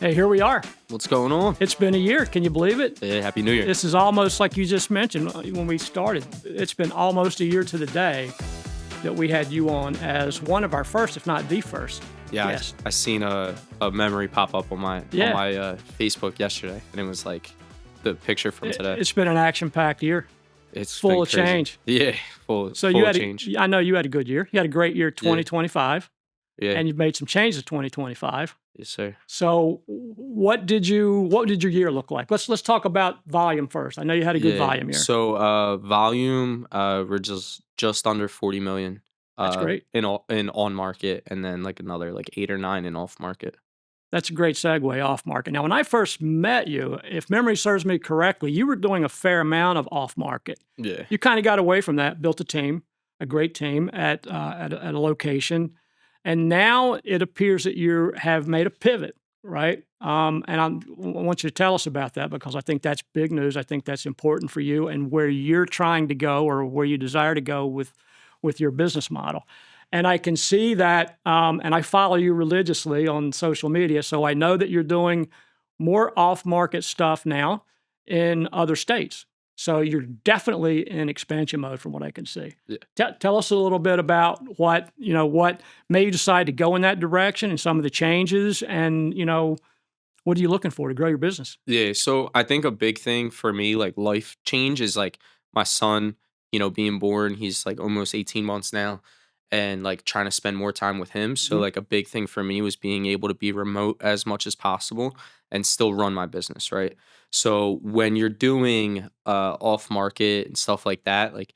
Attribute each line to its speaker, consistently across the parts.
Speaker 1: Hey, here we are.
Speaker 2: What's going on?
Speaker 1: It's been a year. Can you believe it?
Speaker 2: Hey, Happy New Year.
Speaker 1: This is almost like you just mentioned when we started. It's been almost a year to the day that we had you on as one of our first, if not the first.
Speaker 2: Yeah,
Speaker 1: Yes.
Speaker 2: I seen a memory pop up on my Facebook yesterday, and it was like the picture from today.
Speaker 1: It's been an action-packed year.
Speaker 2: It's
Speaker 1: full
Speaker 2: been
Speaker 1: of
Speaker 2: crazy.
Speaker 1: change.
Speaker 2: Yeah, full
Speaker 1: So
Speaker 2: full
Speaker 1: you
Speaker 2: of
Speaker 1: had,
Speaker 2: change.
Speaker 1: I know you had a good year. You had a great year, 2025,
Speaker 2: Yeah,
Speaker 1: and you've made some changes, 2025.
Speaker 2: yes, sir.
Speaker 1: So what did your year look like? Let's talk about volume first. I know you had a good volume year.
Speaker 2: So volume, we're just under 40 million.
Speaker 1: That's great.
Speaker 2: In on market, and then like another like 8 or 9 in off market.
Speaker 1: That's a great segue off market. Now, when I first met you, if memory serves me correctly, you were doing a fair amount of off market.
Speaker 2: Yeah.
Speaker 1: You kind of got away from that, built a team, a great team at a location, and now it appears that you have made a pivot, right? And I want you to tell us about that because I think that's big news. I think that's important for you and where you're trying to go or where you desire to go with your business model. And I can see that, and I follow you religiously on social media, so I know that you're doing more off-market stuff now in other states. So you're definitely in expansion mode from what I can see.
Speaker 2: Yeah.
Speaker 1: Tell us a little bit about what made you decide to go in that direction and some of the changes and, what are you looking for to grow your business?
Speaker 2: Yeah, so I think a big thing for me, like life change, is like my son, being born. He's like almost 18 months now, and like trying to spend more time with him. So,
Speaker 1: Mhm.
Speaker 2: like, a big thing for me was being able to be remote as much as possible and still run my business, right? So, when you're doing off market and stuff like that, like,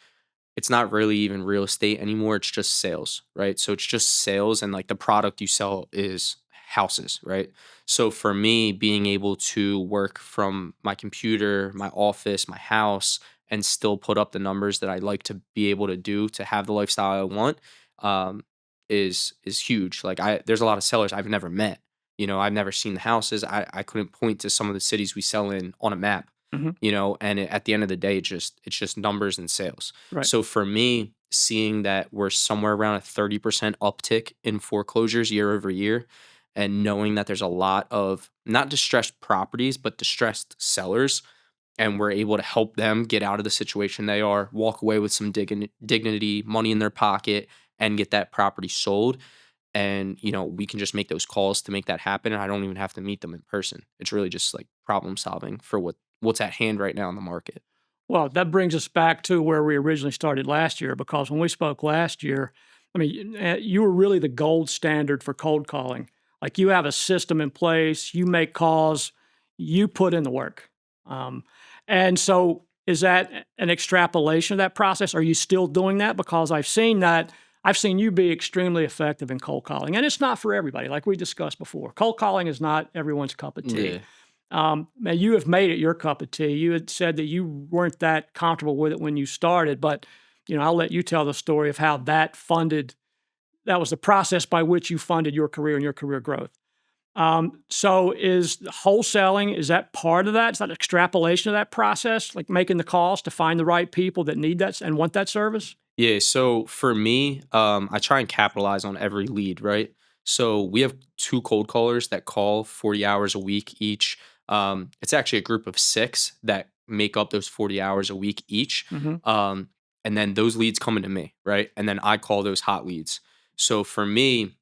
Speaker 2: it's not really even real estate anymore. It's just sales, right? So it's just sales, and like the product you sell is houses, right? So for me, being able to work from my computer, my office, my house, and still put up the numbers that I like to be able to do to have the lifestyle I want, um, is huge. Like, there's a lot of sellers I've never met. I've never seen the houses. I couldn't point to some of the cities we sell in on a map.
Speaker 1: Mhm.
Speaker 2: And at the end of the day, it's just numbers and sales.
Speaker 1: Right.
Speaker 2: So for me, seeing that we're somewhere around a 30% uptick in foreclosures year over year, and knowing that there's a lot of not distressed properties, but distressed sellers, and we're able to help them get out of the situation they are, walk away with some dignity, money in their pocket, and get that property sold. And, we can just make those calls to make that happen. And I don't even have to meet them in person. It's really just like problem solving for what's at hand right now in the market.
Speaker 1: Well, that brings us back to where we originally started last year, because when we spoke last year, I mean, you were really the gold standard for cold calling. Like, you have a system in place, you make calls, you put in the work. Um, and so, is that an extrapolation of that process? Are you still doing that? Because I've seen that. I've seen you be extremely effective in cold calling, and it's not for everybody, like we discussed before. Cold calling is not everyone's cup of tea.
Speaker 2: Yeah.
Speaker 1: Now, you have made it your cup of tea. You had said that you weren't that comfortable with it when you started, but I'll let you tell the story of how that funded. That was the process by which you funded your career and your career growth. So, is wholesaling, is that part of that? Is that extrapolation of that process, like making the calls to find the right people that need that and want that service?
Speaker 2: Yeah, so for me, I try and capitalize on every lead, right? So we have two cold callers that call 40 hours a week each. It's actually a group of six that make up those 40 hours a week each.
Speaker 1: Hmm.
Speaker 2: And then those leads come into me, right? And then I call those hot leads. So for me,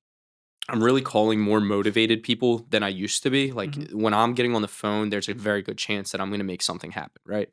Speaker 2: I'm really calling more motivated people than I used to be. Like,
Speaker 1: Hmm.
Speaker 2: when I'm getting on the phone, there's a very good chance that I'm going to make something happen, right?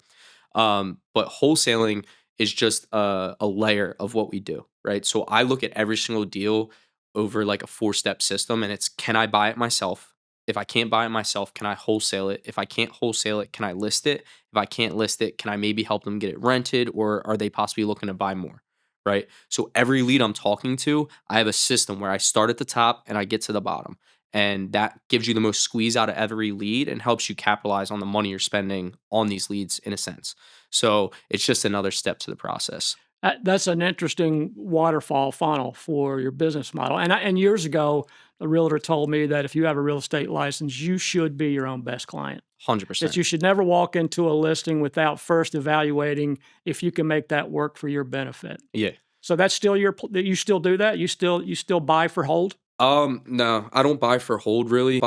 Speaker 2: But wholesaling is just a layer of what we do, right? So I look at every single deal over like a 4-step system, and it's, can I buy it myself? If I can't buy it myself, can I wholesale it? If I can't wholesale it, can I list it? If I can't list it, can I maybe help them get it rented, or are they possibly looking to buy more? Right. So every lead I'm talking to, I have a system where I start at the top and I get to the bottom. And that gives you the most squeeze out of every lead and helps you capitalize on the money you're spending on these leads in a sense. So it's just another step to the process.
Speaker 1: That's an interesting waterfall funnel for your business model. And years ago, a realtor told me that if you have a real estate license, you should be your own best client. That
Speaker 2: 100%.
Speaker 1: you should never walk into a listing without first evaluating if you can make that work for your benefit.
Speaker 2: Yeah.
Speaker 1: So that's still you still do that? You still buy for hold?
Speaker 2: No, I don't buy for hold really.